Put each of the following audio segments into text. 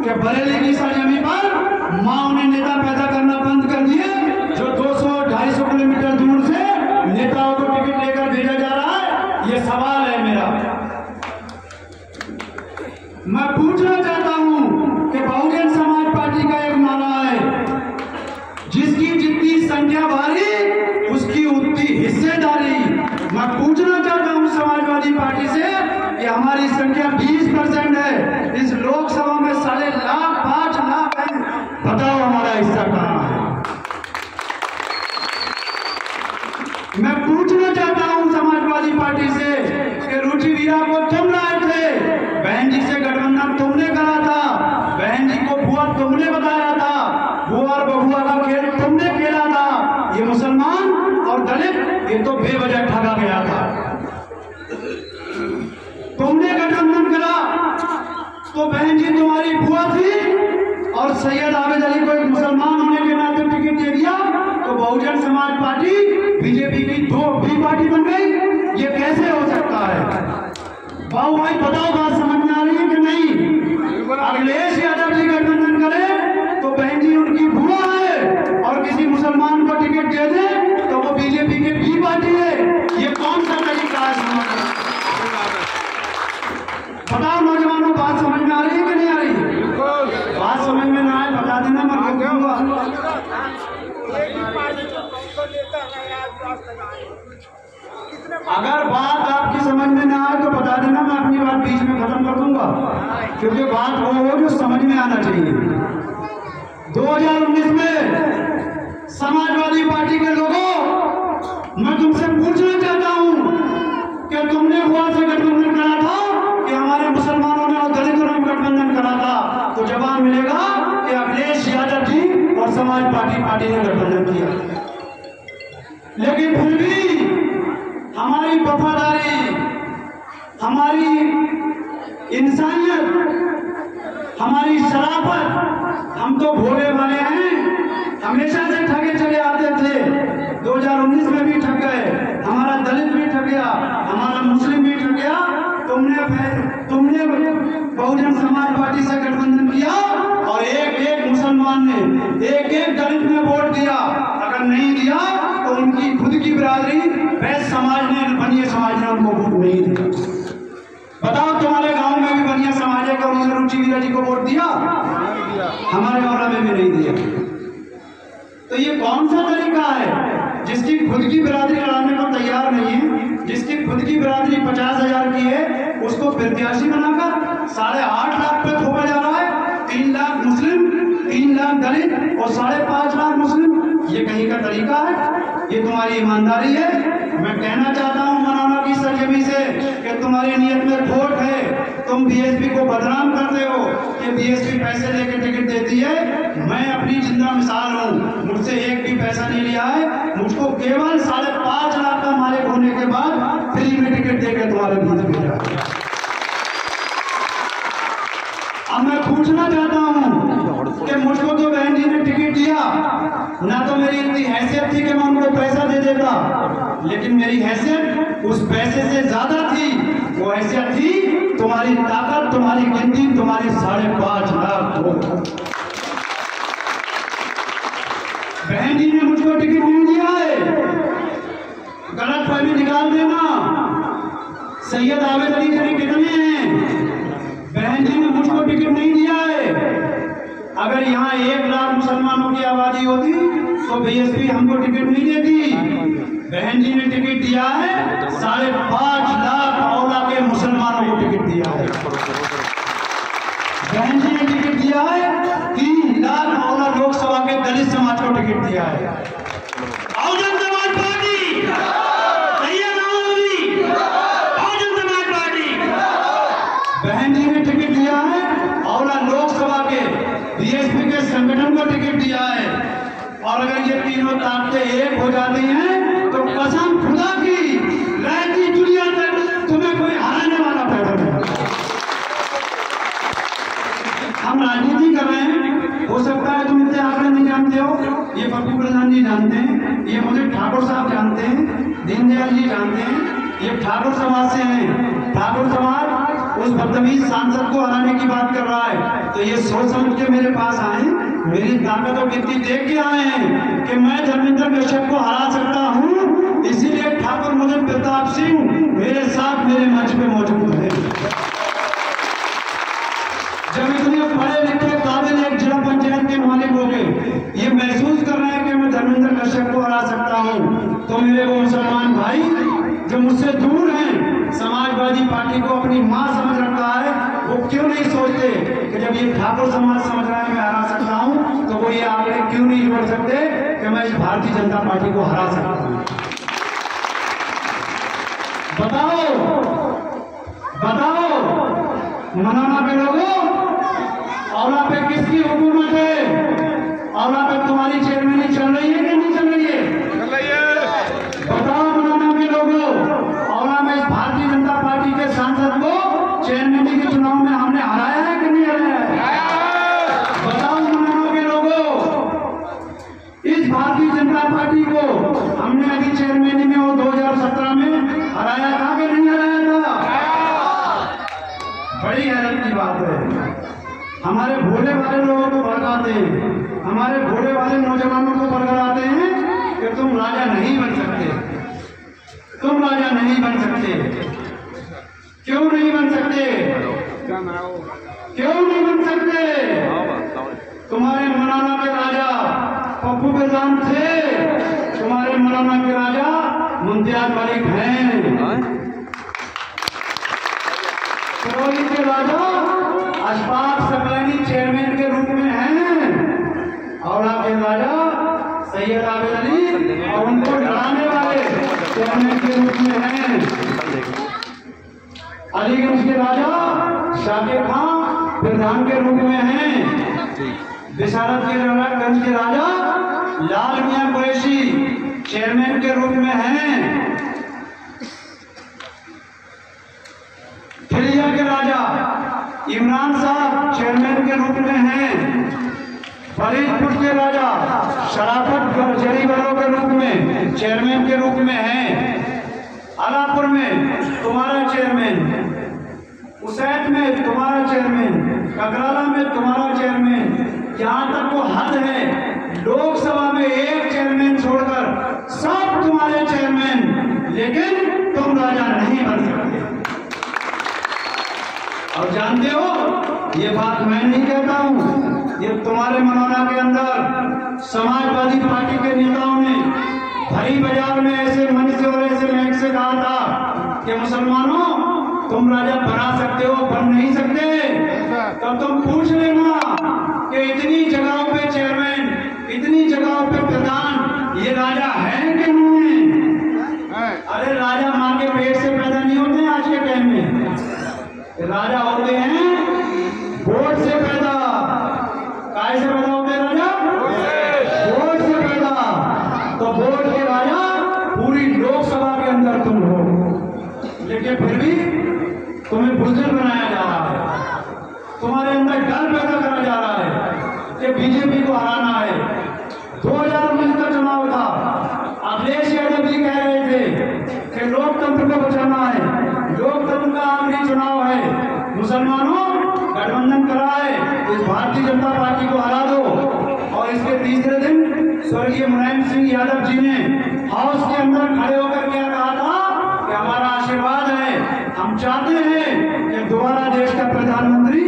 कि बरेली की सरजमी पर माओ ने नेता पैदा करना बंद कर दिए, जो 200-250 किलोमीटर दूर से नेताओं को टिकट लेकर भेजा जा रहा है। ये सवाल है मेरा। मैं पूछना चाहता हूं कि बहुजन समाज पार्टी का एक नारा है, जिसकी जितनी संख्या भारी उसकी उतनी हिस्सेदारी। मैं पूछना चाहता हूं समाजवादी पार्टी से कि हमारी संख्या 20% है, इस लोकसभा में 5.5 लाख है, बताओ हमारा हिस्सा कहां है। मैं पूछना चाहता हूं समाजवादी पार्टी से कि रुचि वीरा को तुम लाए थे, बहन जी से गठबंधन तुमने करा था, बहन जी को बुआ तुमने बताया था, बुआ और बबुआ का खेल तुमने खेला था। ये मुसलमान और दलित ये तो बेवजह ठगा गया था। तुमने गठबंधन करा तो बहन जी तुम्हारी बुआ थी और सैयद आबिद अली को एक मुसलमान होने के नाते टिकट दे दिया, तो बहुजन समाज पार्टी बीजेपी की 2 पार्टी बन गई। ये कैसे हो सकता है? बाबू भाई बताओ, बात समझ में आ रही है कि नहीं? अखिलेश यादव जी गठबंधन करे तो बहन जी उनकी बुआ है, और किसी मुसलमान को टिकट दे दे तो वो बीजेपी की बी पार्टी है। ये कौन सा तरीका है? बताओ नौजवानों, बात समझ में आ रही है कि नहीं आ रही है? बात समझ में ना आए बता देना, मैं रोक दूंगा। अगर बात आपकी समझ में ना आए तो बता देना, मैं अपनी बात बीच में खत्म कर दूंगा, क्योंकि बात वो हो जो समझ में आना चाहिए। 2019 में समाजवादी पार्टी के लोगों, मैं तुमसे पूछना चाहता हूं कि तुमने बुआ से गठबंधन करा था कि हमारे मुसलमानों ने और दलितों ने गठबंधन करा था? तो जवाब मिलेगा कि अखिलेश यादव जी और समाज पार्टी ने गठबंधन किया। लेकिन फिर भी हमारी वफादारी, हमारी इंसानियत, हमारी शराफत, हम तो भोले वाले हैं, हमेशा से ठगे चले आते थे। 2019 में भी ठग गए, हमारा दलित भी ठग गया, हमारा मुस्लिम भी ठग गया। तुमने बहुजन समाज पार्टी से गठबंधन किया और एक मुसलमान ने, एक दलित ने वोट दिया। अगर नहीं दिया तो उनकी खुद की बिरादरी वैश्य समाज ने, बनिया समाज ने उनको वोट नहीं दिया। बताओ, तुम्हारे गांव में भी बनिया समाज है कि उन्होंने रुचि वीरा जी को वोट दिया? हमारे औरा में भी नहीं दिया। तो ये कौन सा तरीका है? जिसकी खुद की बिरादरी लड़ाने को तैयार नहीं है, जिसकी खुद की बिरादरी 50,000 की है, उसको प्रत्याशी बनाकर 8.5 लाख पे थोपा जा रहा है। 3 लाख मुस्लिम, 3 लाख दलित और 5.5 लाख मुस्लिम। ये कहीं का तरीका है? ये तुम्हारी ईमानदारी है? मैं कहना चाहता हूं मौलाना की सरजमी से कि तुम्हारी नियत में खोट है। तुम बीएसपी को बदनाम करते हो कि बीएसपी पैसे लेकर टिकट देती है। मैं अपनी जिंदा मिसाल हूं, मुझसे एक भी पैसा नहीं लिया है। मुझको केवल 5.5 लाख का मालिक होने के बाद फ्री में टिकट देकर तुम्हारे बीच भेजा। अब मैं पूछना चाहता हूं कि मुझको तो बहन जी ने टिकट दिया, ना तो मेरी इतनी हैसियत थी कि मैं उनको पैसा दे देता, लेकिन मेरी हैसियत उस पैसे से ज्यादा थी। वो हैसियत थी तुम्हारी ताकत, तुम्हारी गिनती, तुम्हारी 5.5 लाख वोट। बहन जी ने मुझको टिकट नहीं दिया है, गलत फहमी निकाल देना। सैयद आबिद अली जी कितने हैं? बहन जी ने मुझको टिकट नहीं दिया है। अगर यहाँ 1 लाख मुसलमानों की आबादी होती तो बीएसपी हमको टिकट नहीं देती। बहन जी ने टिकट दिया है, 5.5 लाख औला के मुसलमानों को टिकट दिया है। बहन जी ने टिकट दिया है, 3 लाख औला लोकसभा के दलित समाज को टिकट दिया है। Bahujan Samaj party, Bahujan Samaj party. बहन जी ने टिकट दिया है, औला लोकसभा के बीएसपी के संगठन को टिकट दिया है। और अगर ये तीनों ताकतें एक हो जाती हैं तो कसम खुदा की रहती दुनिया तक तुम्हें कोई हराने वाला पैदा नहीं। हम राजनीति कर रहे हैं, हो सकता है तुम इतने आंकड़े नहीं जानते हो, ये पप्पू प्रधान जी जानते हैं, ये मुझे ठाकुर साहब जानते हैं, दीनदयाल जी जानते हैं। ये ठाकुर समाज से हैं। ठाकुर समाज उस बदतमीज सांसद को हराने की बात कर रहा है, तो ये सोच समझ के मेरे पास आए, मेरी ताकत और गिनती देख के आए हैं कि मैं धर्मेंद्र कश्यप को हरा सकता हूं। इसीलिए ठाकुर मदन प्रताप सिंह मेरे साथ मेरे मंच पे मौजूद है। जब इतने पढ़े लिखे काबिल एक जिला पंचायत के मालिक हो गए, ये महसूस कर रहे हैं कि मैं धर्मेंद्र कश्यप को हरा सकता हूं, तो मेरे वो मुसलमान भाई जो मुझसे दूर हैं, समाजवादी पार्टी को अपनी मां समझ रखा है, वो क्यों नहीं सोचते कि जब ये ठाकुर समाज समझ रहा है मैं हरा सकता हूं, तो वो ये आंकड़े क्यों नहीं जोड़ सकते कि मैं इस भारतीय जनता पार्टी को हरा सकता हूं। बताओ बताओ मनाना के लोगों, औला पे किसकी हुकूमत है? औला पे तुम्हारी चेयरमैनी चल रही है कि नहीं चल रही है? चल रही है। बताओ मनाना के लोगों, औला में इस भारतीय जनता पार्टी के सांसद को चेयरमैनी के चुनाव में हमने हराया है कि नहीं हराया है? बताओ मनाना के लोगों, इस भारतीय जनता पार्टी को हमने अभी चेयरमैनी में वो 2017 में हराया था कि नहीं हराया था? बड़ी हैरत की बात है। हमारे भोले वाले लोगों को भड़काते हैं, हमारे भोले वाले नौजवानों को भड़काते हैं कि तुम राजा नहीं बन सकते, तुम राजा नहीं बन सकते। क्यों नहीं बन सकते? क्यों नहीं बन सकते? तुम्हारे मौलाना के राजा पप्पू के दाम थे, तुम्हारे मौलाना के राजा मुमताज मलिक हैं, करौली के राजा अशफाक सकलैनी चेयरमैन के रूप में हैं, और आपके राजा सैयद आबिद अली और उनको डराने वाले चेयरमैन के रूप में हैं। अलीगंज के राजा शाकिर खान प्रधान के रूप में हैं। बिशारत के गंज के राजा लाल मियां कुरैशी चेयरमैन के रूप में हैं। खिलिया के राजा इमरान साहब चेयरमैन के रूप में हैं। फरीदपुर के राजा शराफत जरीवालों के रूप में चेयरमैन के रूप में हैं। आलापुर में तुम्हारा चेयरमैन, उसैत में तुम्हारा चेयरमैन, ककराला में तुम्हारा चेयरमैन, जहां तक वो हद है लोकसभा में एक चेयरमैन छोड़कर सब तुम्हारे चेयरमैन, लेकिन तुम राजा नहीं बन सकते। और जानते हो, ये बात मैं नहीं कहता हूं, ये तुम्हारे मनोना के अंदर समाजवादी पार्टी के नेताओं ने भरी बाजार में ऐसे मंच से और ऐसे महक से कहा था कि मुसलमानों तुम राजा बना सकते हो, बन नहीं सकते। तब तुम पूछ लेना कि इतनी जगहों पे चेयरमैन, इतनी जगहों पे प्रधान, ये राजा है कि नहीं है? अरे राजा मां के पेट से पैदा नहीं होते आज के टाइम में, राजा होते हैं वोट से पैदा। काय से पैदा होते हैं राजा? वोट से पैदा। तो वोट के राजा पूरी लोकसभा के अंदर तुम हो, लेकिन फिर भी तुम्हें बुजदिल बनाया जा रहा है, तुम्हारे अंदर डर पैदा करा जा रहा है कि बीजेपी को हराना है। 2019 का चुनाव था, अखिलेश यादव जी कह रहे थे कि लोकतंत्र को बचाना है, लोकतंत्र का आखिरी चुनाव है, मुसलमानों गठबंधन कराए, इस भारतीय जनता पार्टी को हरा दो। और इसके तीसरे दिन स्वर्गीय मुलायम सिंह यादव जी ने हाउस के अंदर खड़े होकर क्या कहा था कि हमारा आशीर्वाद है, हम चाहते हैं कि दोबारा देश का प्रधानमंत्री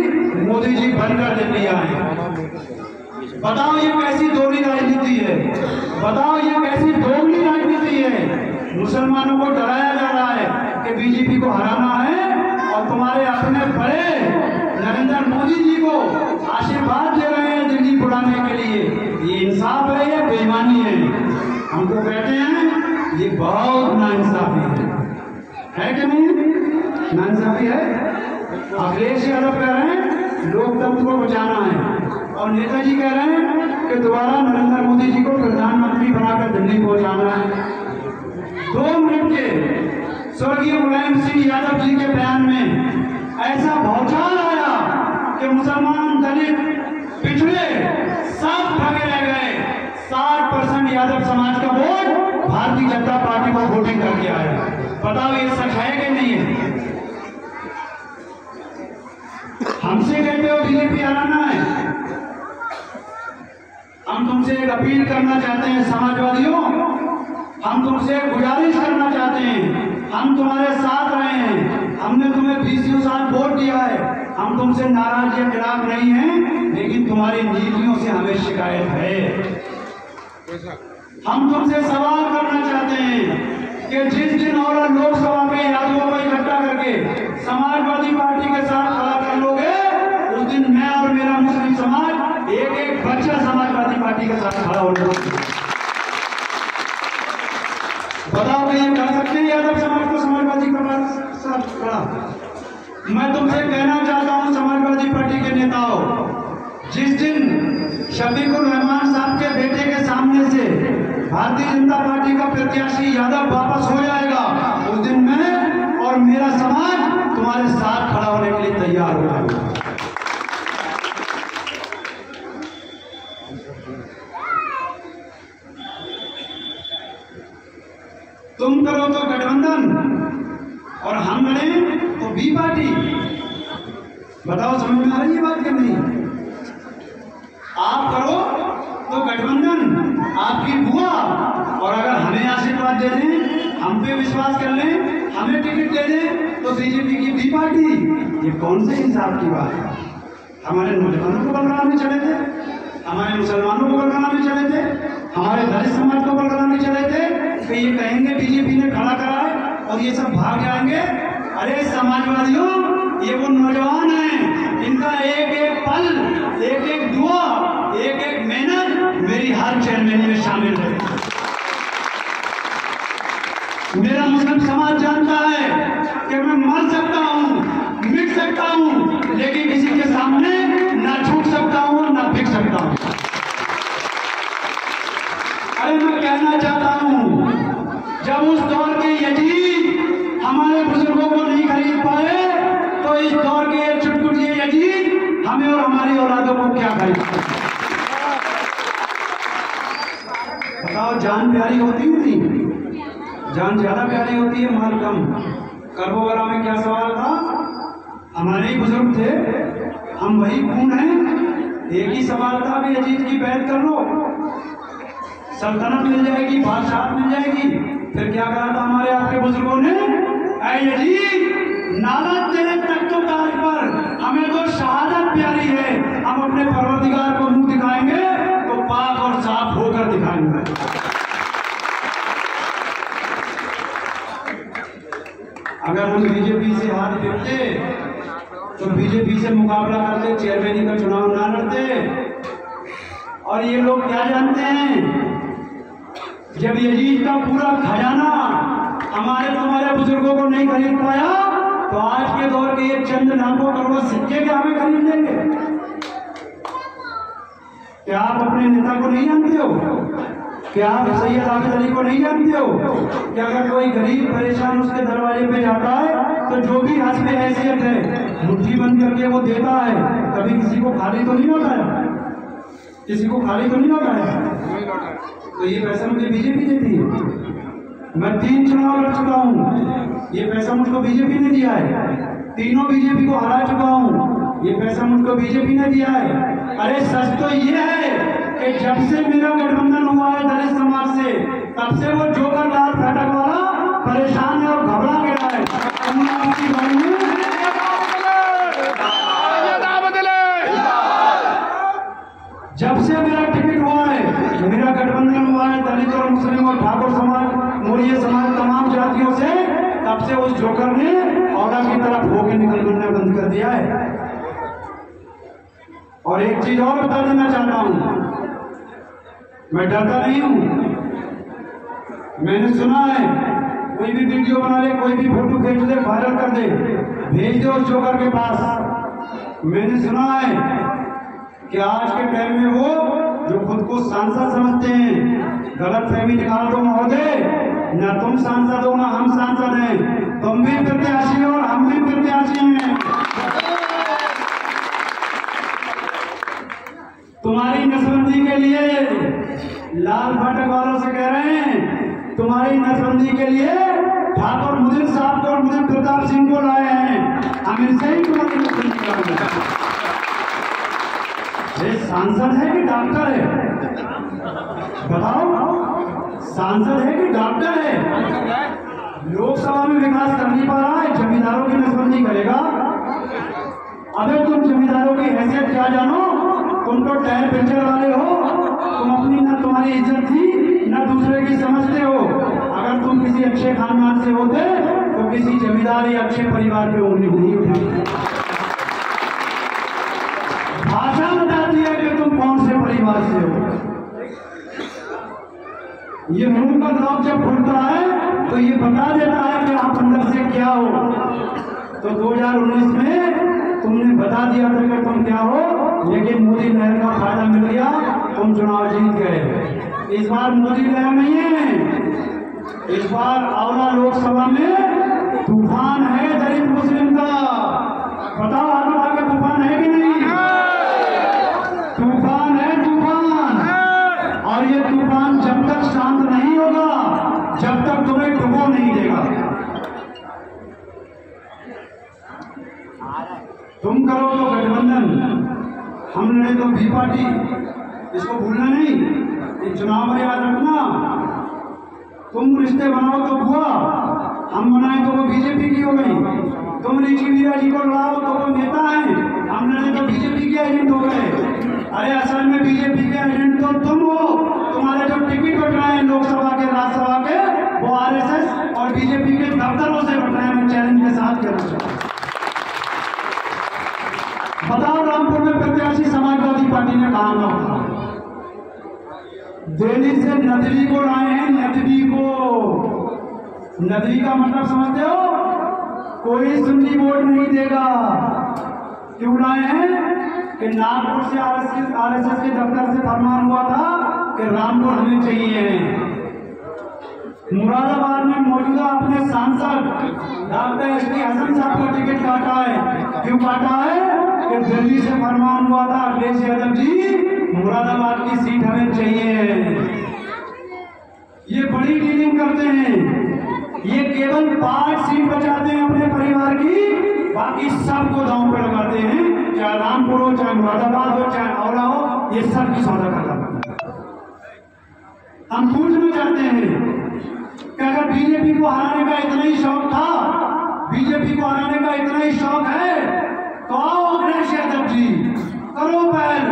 मोदी जी बनकर दिल्ली आए। बताओ ये कैसी दोगली राजनीति है, बताओ ये कैसी दोगली राजनीति है। मुसलमानों को डराया जा रहा है कि बीजेपी को हराना है, और तुम्हारे अपने बड़े नरेंद्र मोदी जी को आशीर्वाद दे रहे हैं दिल्ली बुलाने के लिए। ये इंसाफ है या बेईमानी है? हमको कहते हैं ये बहुत नाइंसाफी है कि नहीं? नाइंसाफी है। अखिलेश यादव कह रहे हैं लोकतंत्र को बचाना है, और नेताजी कह रहे हैं कि दोबारा नरेंद्र मोदी जी को प्रधानमंत्री बनाकर दिल्ली पहुंचाना है। 2 मिनट के स्वर्गीय मुलायम सिंह यादव जी के बयान में ऐसा भौचाल आया कि मुसलमान, दलित, पिछड़े सब ठगे रह गए। 60% यादव समाज का वोट भारतीय जनता पार्टी को वोटिंग करके आया। बताओ ये सच है कि नहीं है? बीजेपी हराना है। हम तुमसे एक अपील करना चाहते हैं समाजवादियों, हम तुमसे गुजारिश करना चाहते हैं, हम तुम्हारे साथ रहे हैं, हमने तुम्हें 20 साल वोट दिया है, हम तुमसे नाराज या खिलाफ नहीं हैं, लेकिन तुम्हारी नीतियों से हमें शिकायत है। हम तुमसे सवाल करना चाहते हैं कि जिस दिन और लोकसभा में यादवों को इकट्ठा करके समाजवादी पार्टी के साथ खड़ा कर लोगे, उस दिन मैं और मेरा मुस्लिम समाज एक एक बच्चा समाजवादी पार्टी के साथ खड़ा हो जाएगा। बताओ कि ये कर सकते हैं यादव समाज को समाजवादी के साथ खड़ा? मैं तुमसे कहना चाहता हूं समाजवादी पार्टी के नेताओं, जिस दिन शफीकुर रहमान साहब के बेटे के सामने से भारतीय जनता पार्टी का प्रत्याशी यादव वापस हो जाएगा, उस दिन मैं और मेरा समाज तुम्हारे साथ खड़ा होने के लिए तैयार हो जाएगा। तुम करो तो गठबंधन और हम लड़े तो बी पार्टी। बताओ समझ में आ रही है बात कि नहीं? आप करो तो गठबंधन, आपकी बुआ, और अगर हमें आशीर्वाद दे दें, हम पे विश्वास कर लें, हमें टिकट दे दें तो बीजेपी की बी पार्टी। ये कौन से हिसाब की बात है? हमारे नौजवानों को बलगराने चले थे, हमारे मुसलमानों को बलगराने चले थे, हमारे दलित समाज को बलगराने चले थे कि ये कहेंगे बीजेपी ने खड़ा करा है और ये सब भाग जाएंगे। अरे समाजवादियों, ये वो नौजवान हैं, इनका एक एक पल, एक एक दुआ, एक एक मेहनत मेरी हर चेयरमैन में शामिल है। मेरा मुस्लिम समाज जानता है कि मैं मर सकता हूँ, मिट सकता हूँ, लेकिन किसी के सामने ना झुक सकता हूँ ना बिक सकता हूँ। अरे मैं कहना चाहता हूँ, जब उस दौर के यजीद हमारे बुजुर्गों को नहीं खरीद पाए, तो इस दौर के चुटपुटिए यजीद हमें और हमारी औलादों को क्या खरीद पाए? बताओ, जान प्यारी होती नहीं? जान ज्यादा प्यारी होती है, माल कम। करबोवरा में क्या सवाल था? हमारे ही बुजुर्ग थे, हम वही खून हैं। एक ही सवाल था कि यजीद की बैत कर लो, सल्तनत मिल जाएगी, बादशाह मिल जाएगी। फिर क्या कहा था हमारे आपके बुजुर्गों ने? ऐ यजीद, नालत तेरे तख्तो-ताज पर, हमें तो शहादत प्यारी है, हम अपने परवरदिगार को मुंह दिखाएंगे तो पाक और साफ होकर दिखाएंगे। अगर हम बीजेपी से हाथ फेंकते तो बीजेपी से मुकाबला करते, चेयरमैनी का चुनाव ना लड़ते। और ये लोग क्या जानते हैं, जब यजीद का पूरा खजाना हमारे तुम्हारे बुजुर्गों को नहीं खरीद पाया, तो आज के दौर के एक चंद लाखों करोड़ सिक्के क्या हमें खरीद लेंगे? क्या आप अपने नेता को नहीं जानते हो? क्या आप सैयद आबिद अली को नहीं जानते हो कि अगर कोई गरीब परेशान उसके दरवाजे पे जाता है तो जो भी हस्ब हैसियत है मुट्ठी बंद करके वो देता है, कभी किसी को खाली तो नहीं लौटाया? किसी को खाली तो नहीं लौटाया? तो ये पैसा मुझे बीजेपी देती है। मैं 3 चुनाव लड़ चुका हूँ, ये पैसा मुझको बीजेपी ने दिया है। तीनों बीजेपी को हरा चुका हूँ, ये पैसा मुझको बीजेपी ने दिया है। अरे सच तो ये है कि जब से मेरा गठबंधन हुआ है दलित समाज से, तब से वो जोकर लाल फाटक वाला परेशान है और घबरा गया है। जब से मेरा टिकट हुआ है, मेरा गठबंधन हुआ है दलित और मुस्लिम और ठाकुर समाज, मौर्य समाज, तमाम जातियों से, तब से उस जोकर ने औरत की तरफ होके निकलना बंद कर दिया है। और एक चीज और बता देना चाहता हूं, मैं डरता नहीं हूं। मैंने सुना है कोई भी वीडियो बना ले, कोई भी फोटो खींच ले, वायरल कर दे, भेज दे उस जोकर के पास। मैंने सुना है कि आज के टाइम में वो जो खुद को सांसद समझते हैं, गलत फहमी निकाल दो महोदय, न तुम सांसद हो न हम सांसद हैं, तुम भी प्रत्याशी हो और हम भी प्रत्याशी हैं। तुम्हारी नसबंदी के लिए लाल फाटक वालों से कह रहे हैं, तुम्हारी नसबंदी के लिए ठाकुर मुदित साहब को और मुदित प्रताप सिंह को लाए हैं, हम इनसे ही तुम्हारी नसबंदी कराएंगे। ये सांसद है कि डॉक्टर है? बताओ, सांसद है कि डॉक्टर है? लोकसभा में विकास कर नहीं पा रहा है, जमींदारों की नसबंदी करेगा। अबे तुम जमींदारों की हैसियत क्या जानो? तुम तो टायर पंचर वाले हो। तुम अपनी ना तुम्हारी इज्जत थी ना दूसरे की समझते हो। अगर तुम किसी अच्छे खानदान से होते तो किसी जमींदार या अच्छे परिवार पे उंगली नहीं उठाती। भाषा बताती है कि तुम कौन से परिवार से हो। ये मुंह का नोक जब खुलता है तो ये बता देता है कि आप अंदर से क्या हो। तो 2019 में तुमने बता दिया था कि तुम क्या हो, लेकिन मोदी लहर का फायदा मिल गया, तुम चुनाव जीत गए। इस बार मोदी लहर नहीं है, इस बार आंवला लोकसभा में तूफान है दलित मुस्लिम का। बताओ आंवला का तूफान है कि नहीं? तूफान है, तूफान। और ये तूफान जब तक शांत नहीं होगा, जब तक तुम्हें डुबो नहीं देगा। तुम करो तो गठबंधन, हम लड़े तो भी पार्टी। इसको भूलना नहीं, ये चुनाव में याद रखना। तुम रिश्ते बनाओ तो हुआ, हम बनाए तो वो बीजेपी की हो गई। तुम ऋषि वीरा जी को लड़ाओ तो वो नेता है, हम लड़े तो बीजेपी के एजेंट हो गए। अरे असल में बीजेपी के एजेंट तो तुम हो। तुम्हारे जो टिकट बट रहे हैं लोकसभा के, राज्यसभा के, वो आरएसएस और बीजेपी के दफ्तरों से बट रहे हैं। मैं चैलेंज के साथ कहना चाहता हूं। बताओ रामपुर में प्रत्याशी समाजवादी पार्टी ने कहा था, दिल्ली से नदवी को लाए हैं। नदवी को, नदवी का मतलब समझते हो? कोई सुन्नी वोट नहीं देगा। क्यों लाए हैं? कि नागपुर से आरएसएस के दफ्तर से फरमान हुआ था कि रामपुर हमें चाहिए। मुरादाबाद में मौजूदा अपने सांसद डॉक्टर एसटी हसन साहब को टिकट काटा है। क्यों काटा है? कि दिल्ली से फरमान हुआ था, अखिलेश यादव जी मुरादाबाद की सीट हमें चाहिए। ये बड़ी डीलिंग करते हैं। ये केवल 5 सीट बचाते हैं अपने परिवार की, बाकी सबको दांव पे लगाते हैं। चाहे रामपुर हो, चाहे मुरादाबाद हो, चाहे आंवला हो, ये सब की सौदा करता है। हम पूछना चाहते हैं कि अगर बीजेपी को हराने का इतना ही शौक था, बीजेपी को हराने का इतना ही शौक है, तो आओ अखिलेश यादव जी, करो पहल,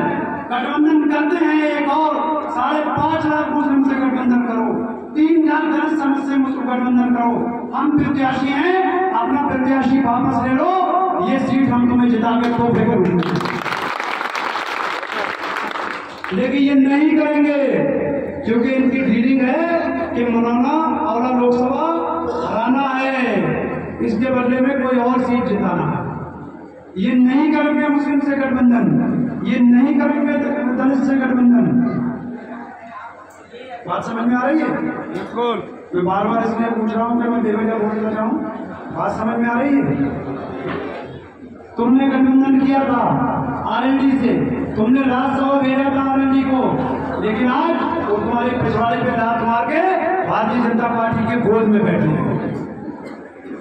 गठबंधन करते हैं। एक और 5.5 लाख मुस्लिम से गठबंधन करो, 3 लाख दलित समाज से गठबंधन करो। हम प्रत्याशी हैं, अपना प्रत्याशी वापस ले लो, ये सीट हम तुम्हें जिता के तोहफे करेंगे। लेकिन ये नहीं करेंगे क्योंकि इनकी डीलिंग है कि मुरैना आंवला लोकसभा हराना है, इसके बदले में कोई और सीट जिताना है। ये नहीं करेंगे मुस्लिम से गठबंधन, ये नहीं करेंगे दलित से गठबंधन। बात समझ में आ रही है? बिल्कुल। मैं बार बार इसलिए पूछ रहा हूँ कि मैं बेवजह बोल रहा हूँ। बात समझ में आ रही है? तुमने गठबंधन किया था आरएलडी से, तुमने राज्यसभा भेजा था आरएलडी को, लेकिन आज वो तुम्हारे पिछवाड़े पे लात मार के भारतीय जनता पार्टी के गोद में बैठे हैं।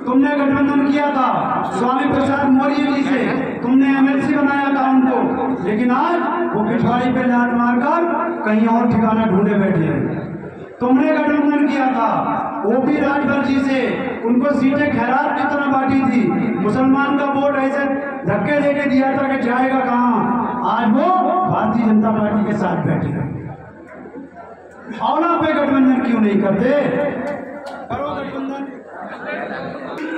तुमने गठबंधन किया था स्वामी प्रसाद मौर्य जी से, तुमने एमएलसी बनाया था उनको, लेकिन आज वो पिछवाड़ी पे लात मारकर कहीं और ठिकाना ढूंढे बैठे हैं। तुमने गठबंधन किया था ओपी राजभर जी से, उनको सीटें खैरात की तरह बांटी थी, मुसलमान का वोट ऐसे धक्के देके दिया था कि जाएगा कहां। आज वो भारतीय जनता पार्टी के साथ बैठे हैं। आंवला पे गठबंधन क्यों नहीं करते? करो गठबंधन।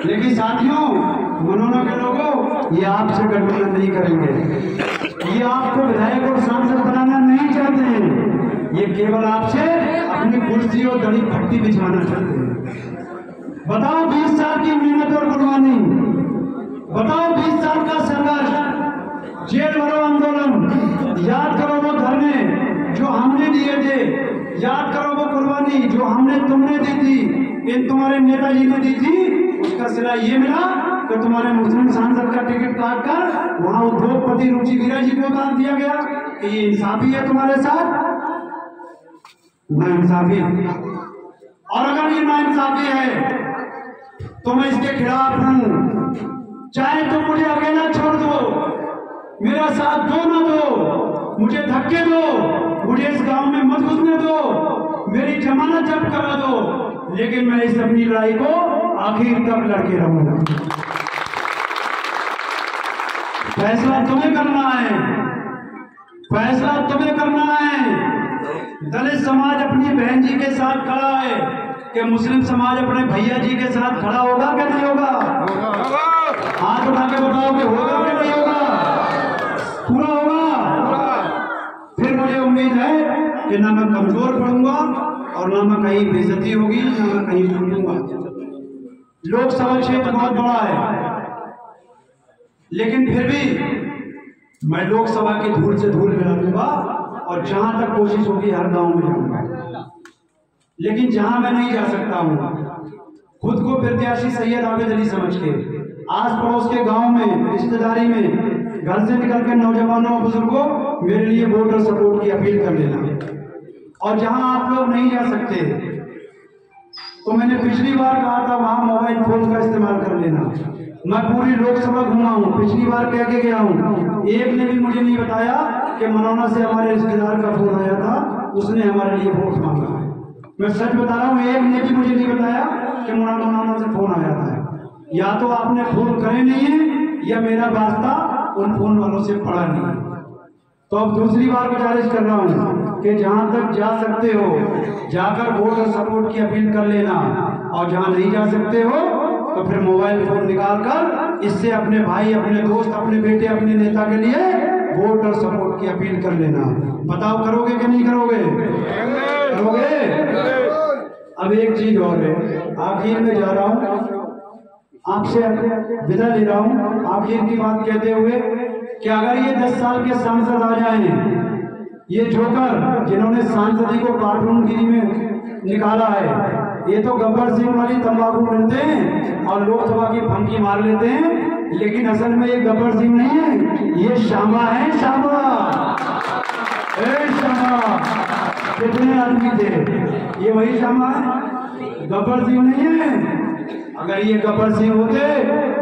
लेकिन साथियों, मनोना के लोगों, ये आपसे गठबंधन नहीं करेंगे। ये आपको विधायक और सांसद बनाना नहीं चाहते हैं। ये केवल आपसे अपनी कुर्सी और दड़ी फट्टी बिछवाना चाहते हैं। बताओ 20 साल की मेहनत और कुर्बानी, बताओ 20 साल का संघर्ष, जेल भरो आंदोलन, याद करो वो धरने जो हमने दिए थे, याद करो वो कुर्बानी जो हमने तुमने दी थी, इन तुम्हारे नेताजी ने दी थी। उसका सिला ये मिला कि तुम्हारे मुस्लिम सांसद का टिकट काट कर वहां उद्योगपति रुचि वीरा जी को उतार दिया गया कि ये इंसाफी है तुम्हारे साथ? नाइंसाफी। और अगर ये नाइंसाफी है तो मैं इसके खिलाफ हूं। चाहे तुम मुझे अकेला छोड़ दो, मेरा साथ दो ना दो, मुझे धक्के दो, मुझे इस गांव में मत घुसने दो, मेरी जमानत जब्त करा दो, लेकिन मैं इस अपनी लड़ाई को आखिर तक लड़के रहूंगा। फैसला तुम्हें करना है, फैसला तुम्हें करना है। दलित समाज अपनी बहन जी के साथ खड़ा है कि मुस्लिम समाज अपने भैया जी के साथ खड़ा होगा कि नहीं होगा? हाथ उठा के बताओ कि होगा कि नहीं होगा? पूरा होगा। फिर मुझे उम्मीद है कि ना मैं कमजोर पड़ूंगा और ना मैं कहीं बेइज्जती होगी, ना मैं कहीं टूटूंगा। लोकसभा क्षेत्र बहुत बड़ा है, लेकिन फिर भी मैं लोकसभा की धूल से धूल मिला दूंगा और जहां तक कोशिश होगी हर गांव में जाऊंगा। लेकिन जहां मैं नहीं जा सकता हूं, खुद को प्रत्याशी सैयद आबिद अली समझ के आस पड़ोस के गांव में, रिश्तेदारी में, घर से निकल के नौजवानों और बुजुर्गों मेरे लिए वोटर सपोर्ट की अपील कर लेना। और जहां आप लोग नहीं जा सकते तो मैंने पिछली बार कहा था वहां मोबाइल फोन का इस्तेमाल कर लेना। मैं पूरी लोकसभा घूमा हूं, पिछली बार कह के गया हूं, एक ने भी मुझे नहीं बताया कि मनौना से हमारे रिश्तेदार का फोन आया था, उसने हमारे लिए वोट मांगा है। मैं सच बता रहा हूं, एक ने भी मुझे नहीं बताया कि मनौना से फोन आया था। या तो आपने फोन करे नहीं है या मेरा वास्ता उन फोन वालों से पड़ा नहीं है। तो अब दूसरी बार गुजारिश कर रहा हूं कि जहां तक जा सकते हो जाकर वोटर सपोर्ट की अपील कर लेना, और जहां नहीं जा सकते हो तो फिर मोबाइल फोन निकाल कर इससे अपने भाई, अपने दोस्त, अपने बेटे, अपने नेता के लिए वोटर सपोर्ट की अपील कर लेना। बताओ करोगे कि नहीं करोगे? करोगे? अब एक चीज और है, आखिर में जा रहा हूं, आपसे विदा ले रहा हूं आखिर की बात कहते हुए कि अगर ये 10 साल के सांसद आ जाएं, ये जोकर जिन्होंने सांसदी को कार्टूनगिरी में निकाला है, ये तो गब्बर सिंह वाली तंबाकू मिलते हैं और लोकसभा की फंकी मार लेते हैं, लेकिन असल में ये गब्बर सिंह नहीं है, ये श्यामा है। श्यामा, श्यामा कितने आदमी थे, ये वही श्यामा है, गब्बर सिंह नहीं है। अगर ये गब्बर सिंह होते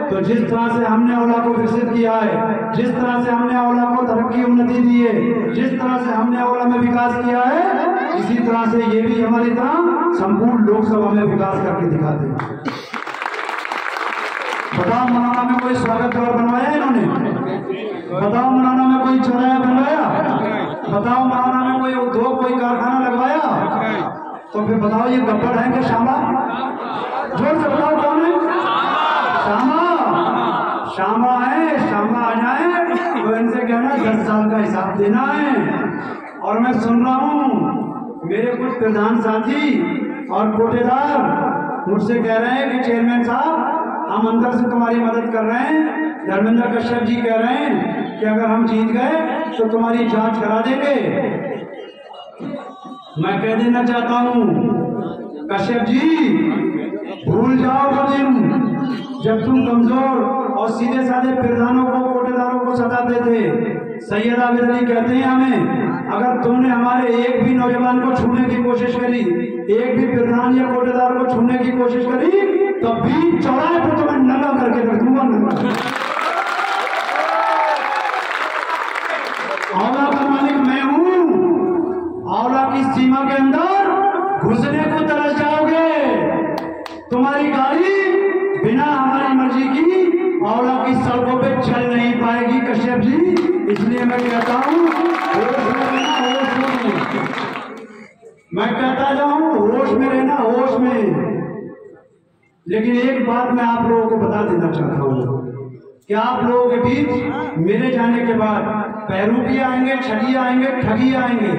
तो जिस तरह से हमने औला को विकसित किया है, जिस तरह से हमने औला को तरक्की उन्नति दी है, जिस तरह से हमने औला में विकास किया है, इसी तरह से ये भी हमारी तरह संपूर्ण लोकसभा में विकास करके दिखाते हैं। बताओ मनौना में कोई स्वागत द्वार बनवाया इन्होंने? बताओ मनौना में कोई चौराहा बनवाया? बताओ मनौना में कोई उद्योग, कोई कारखाना लगवाया? तो फिर बताओ ये गब्बर है कि श्यामा? जोर से बताओ कौन है? श्यामा, श्यामा है। श्यामा आ जाए तो इनसे कहना 10 साल का हिसाब देना है। और मैं सुन रहा हूँ मेरे कुछ प्रधान साथी और कोटेदार मुझसे कह रहे हैं कि चेयरमैन साहब हम अंदर से तुम्हारी मदद कर रहे हैं। धर्मेंद्र कश्यप जी कह रहे हैं कि अगर हम जीत गए तो तुम्हारी जांच करा देंगे। मैं कह देना चाहता हूँ कश्यप जी, भूल जाओ वो दिन जब तुम कमजोर और सीधे साधे प्रधानों को, कोटेदारों को सताते थे। सैयद आबिद अली कहते हैं हमें, अगर तुमने हमारे एक भी नौजवान को छूने की कोशिश करी, एक भी प्रधान या कोटेदार को छूने की कोशिश करी, तो बीच चौराहे पर तुम्हें नंगा करके रख दूंगा। औला का मालिक मैं हूं। औला की सीमा के अंदर घुसने को तरस जाओगे। तुम्हारी गाड़ी बिना हमारी मर्जी की औला की सड़कों पे चल नहीं पाएगी कश्यप जी। इसलिए मैं कहता हूं होश में रहना, होश में। मैं कहता जाऊं होश में रहना, होश में। लेकिन एक बात मैं आप लोगों को बता देना चाहता हूं कि आप लोगों के बीच मेरे जाने के बाद पैरूपी आएंगे, छली आएंगे, ठगी आएंगे।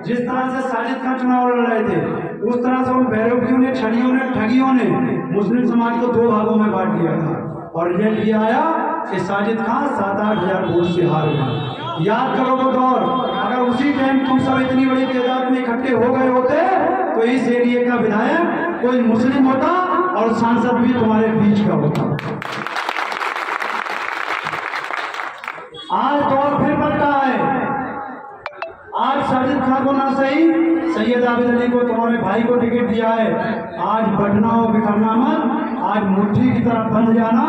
जिस तरह से साजिद खान चुनाव लड़ रहे थे, उस तरह से उन पैरूपियों ने, छलियों ने, ठगियों ने मुस्लिम समाज को 2 भागों में बांट दिया था। और रिजल्ट ये आया कि साजिद खान 7-8 हजार वोट से हार गए। याद करो वो दौर, अगर उसी टाइम तुम सब इतनी बड़ी तादाद में इकट्ठे हो गए होते तो इस एरिया का विधायक कोई मुस्लिम होता और सांसद भी तुम्हारे बीच का होता। आज दौर फिर पलटा है। आज साजिद खान को ना सही, सैयद आबिद अली को, तुम्हारे भाई को टिकट दिया है। आज बटना और बिखरना मत, आज मुट्ठी की तरफ बंध जाना।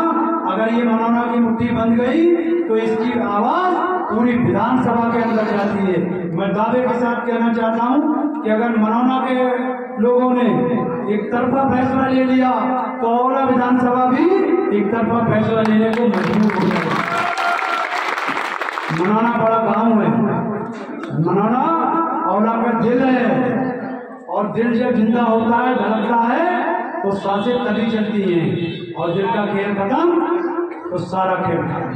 अगर ये मनौना की मुट्ठी बंद गई तो इसकी आवाज पूरी विधानसभा के अंदर जाती है। मैं दावे के साथ कहना चाहता हूं कि अगर मनौना के लोगों ने एक तरफा फैसला ले लिया तो औला विधानसभा भी एक तरफा फैसला लेने को मजबूर हो जाएगी। मनौना बड़ा गांव है, मनौना औला का दिल है, और दिल जब जिंदा होता है, धड़कता है तो सांसें तभी चलती हैं, और दिल का खेल खत्म तो सारा खेल खत्म।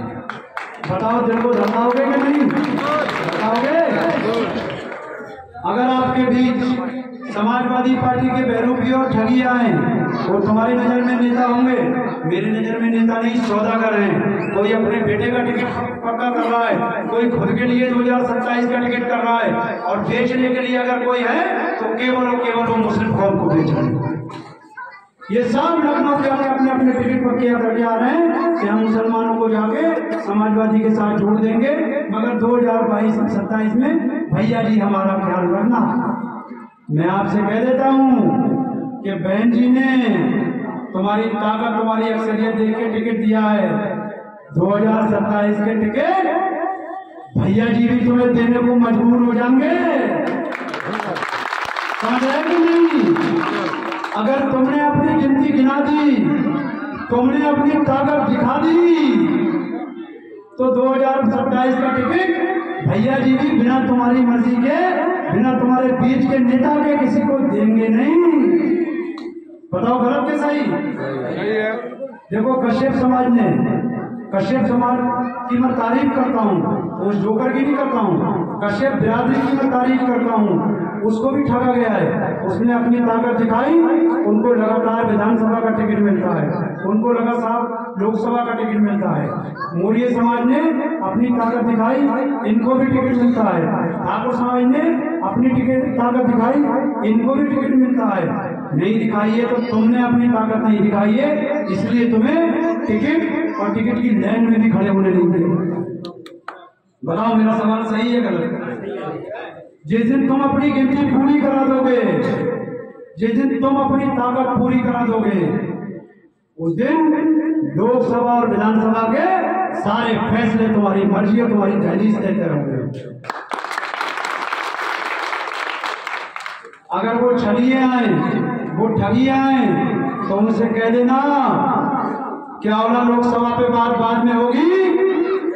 बताओ दिल को धड़काओगे कि नहीं धड़काओगे? अगर आपके बीच समाजवादी पार्टी के बहरूपी और ठगी आए, वो तुम्हारी नजर में नेता होंगे, मेरी नजर में नेता नहीं, सौदागर हैं। कोई अपने बेटे का टिकट पक्का कर रहा है, कोई खुद के लिए 2027 का टिकट कर रहा है, और बेचने के लिए अगर कोई है तो केवल और केवल वो मुस्लिम कौम को बेच रहे हैं। ये सब लखनऊ जाके अपने अपने टिकट पक्के करके आ रहे हैं कि हम मुसलमानों को जाके समाजवादी के साथ जोड़ देंगे, मगर 2022-27 में भैया जी हमारा ख्याल रखना। मैं आपसे कह देता हूं कि बहन जी ने तुम्हारी ताकत, तुम्हारी अक्सरियत देख के टिकट दिया है। 2027 के टिकट भैया जी भी तुम्हें देने को मजबूर हो जाएंगे, समझ रहे कि नहीं? अगर तुमने अपनी गिनती गिना दी, तुमने अपनी ताकत दिखा दी, तो 2027 का टिकट भैया जी भी बिना तुम्हारी मर्जी के, बिना तुम्हारे बीच के नेता के किसी को देंगे नहीं। बताओ गलत के सही? देखो कश्यप समाज की मैं तारीफ करता हूँ, उस जोकर की नहीं करता हूँ, कश्यप बिरादरी की मैं तारीफ करता हूँ। उसको भी ठगा गया है, उसने अपनी ताकत दिखाई, उनको लगातार विधानसभा का टिकट मिलता है, उनको लगातार लोकसभा का टिकट मिलता है। मौर्य समाज ने अपनी ताकत दिखाई, इनको भी टिकट मिलता है। ठाकुर समाज ने अपनी ताकत दिखाई, इनको भी टिकट मिलता है। नहीं दिखाई है तो तुमने अपनी ताकत नहीं दिखाई है, इसलिए तुम्हें टिकट और टिकट की लाइन में भी खड़े होने नहीं देंगे। बताओ मेरा सवाल सही है गलत? जिस दिन तुम अपनी गिनती पूरी करा दोगे, जिस दिन तुम अपनी ताकत पूरी करा दोगे, उस दिन लोकसभा और विधानसभा के सारे फैसले तुम्हारी मर्जी और तुम्हारी दहलीज तय होंगे। अगर वो छलिए आए, वो ठगी आए, तो उनसे कह देना कि औला लोकसभा पे बात बाद में होगी,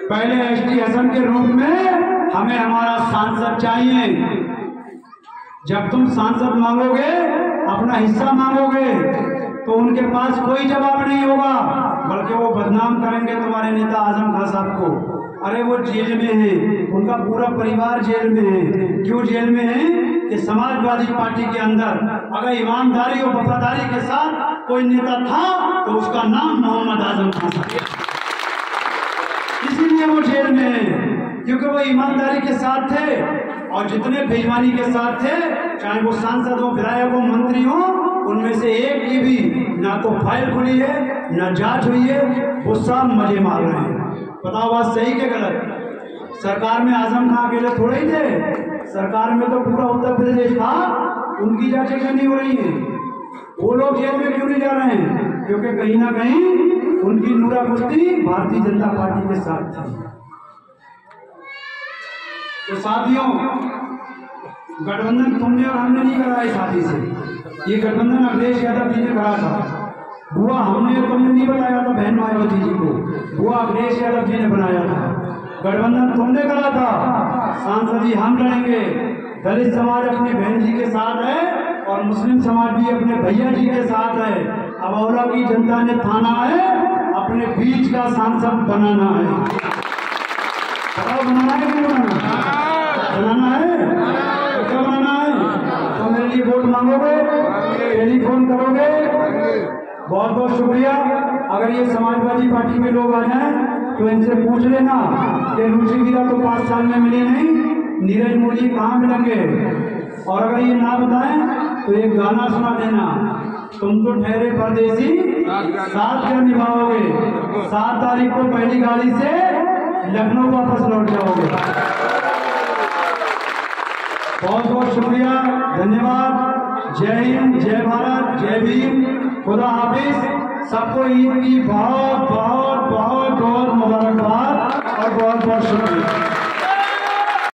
पहले एसटी हसन के रूप में हमें हमारा सांसद चाहिए। जब तुम सांसद मांगोगे, अपना हिस्सा मांगोगे, तो उनके पास कोई जवाब नहीं होगा, बल्कि वो बदनाम करेंगे तुम्हारे नेता आजम खान साहब को। अरे वो जेल में हैं, उनका पूरा परिवार जेल में है। क्यों जेल में है? कि समाजवादी पार्टी के अंदर अगर ईमानदारी और वफादारी के साथ कोई नेता था तो उसका नाम मोहम्मद आजम खान साहब, इसीलिए वो जेल में है, क्योंकि वो ईमानदारी के साथ थे। और जितने बेईमानी के साथ थे, चाहे वो सांसद हो, विधायक हो, मंत्री हो, उनमें से एक की भी ना तो फाइल खुली है, ना जांच हुई है, वो सब मजे मार रहे हैं। बताओ बात सही के गलत? सरकार में आजम खान अकेले थोड़े ही थे, सरकार में तो पूरा उत्तर प्रदेश था, उनकी जांचें क्यों नहीं हो रही है? वो लोग जेल में क्यों नहीं जा रहे हैं? क्योंकि कहीं ना कहीं उनकी नूरा कुश्ती भारतीय जनता पार्टी के साथ थी। तो साथियों, गठबंधन तुमने और हमने नहीं कराया शादी से, ये गठबंधन अखिलेश यादव जी ने करा था। बुआ हमने और तुमने नहीं बताया था बहन मायावती जी को, बुआ अखिलेश यादव जी ने बनाया था। गठबंधन तुमने करा था, सांसद जी हम लड़ेंगे। दलित समाज अपनी बहन जी के साथ है और मुस्लिम समाज भी अपने भैया जी के साथ है। अब औला की जनता ने ठाना है अपने बीच का सांसद बनाना है। बताओ बनाना है कि बनाना है? तो क्या बनाना है? तो मेरे लिए वोट मांगोगे, टेलीफोन करोगे? बहुत बहुत शुक्रिया। अगर ये समाजवादी पार्टी के लोग आ जाएं तो इनसे पूछ लेना कि रुचि वीरा तो 5 साल में मिली नहीं, नीरज मोदी कहाँ मिलेंगे? और अगर ये ना बताएं तो एक गाना सुना देना, तुम तो ठहरे परदेसी साथ क्या निभाओगे, 7 तारीख को पहली गाड़ी से लखनऊ वापस लौट जाओगे। बहुत बहुत शुक्रिया, धन्यवाद। जय हिंद, जय भारत, जय भीम, खुदा हाफिज। सबको ईद की बहुत बहुत